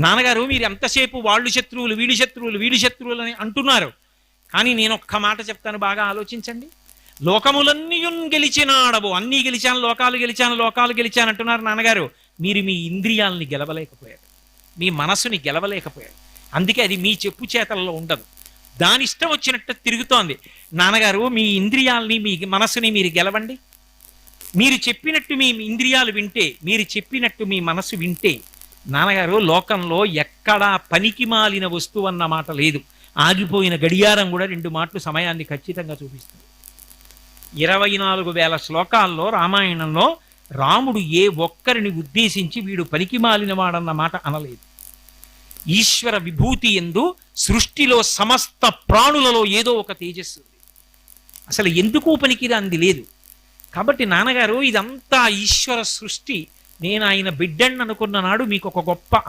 నాన్నగారు మీరు ఎంతసేపు వాళ్ళు శత్రువులు వీడి శత్రువులు వీడి శత్రువులు అని అంటున్నారు. కానీ నేను ఒక్క మాట చెప్తాను, బాగా ఆలోచించండి. లోకములన్నీ గెలిచినాడవు, అన్నీ గెలిచాను, లోకాలు గెలిచాను, లోకాలు గెలిచాను అంటున్నారు నాన్నగారు. మీరు మీ ఇంద్రియాలని గెలవలేకపోయారు, మీ మనసుని గెలవలేకపోయారు. అందుకే అది మీ చెప్పు చేతల్లో ఉండదు, దాని ఇష్టం వచ్చినట్టు తిరుగుతోంది. నాన్నగారు మీ ఇంద్రియాలని మీ మనసుని మీరు గెలవండి. మీరు చెప్పినట్టు మీ ఇంద్రియాలు వింటే, మీరు చెప్పినట్టు మీ మనసు వింటే, నాన్నగారు లోకంలో ఎక్కడా పనికి మాలిన వస్తువు అన్న మాట లేదు. ఆగిపోయిన గడియారం కూడా 2 మాటలు సమయాన్ని ఖచ్చితంగా చూపిస్తుంది. 24,000 శ్లోకాల్లో రామాయణంలో రాముడు ఏ ఒక్కరిని ఉద్దేశించి వీడు పనికి మాలిన వాడన్న మాట అనలేదు. ఈశ్వర విభూతి ఎందు సృష్టిలో సమస్త ప్రాణులలో ఏదో ఒక తేజస్సు ఉంది, అసలు ఎందుకు పనికిరాంది లేదు. కాబట్టి నాన్నగారు ఇదంతా ఈశ్వర సృష్టి, నేను ఆయన బిడ్డని అనుకున్న నాడు మీకు ఒక గొప్ప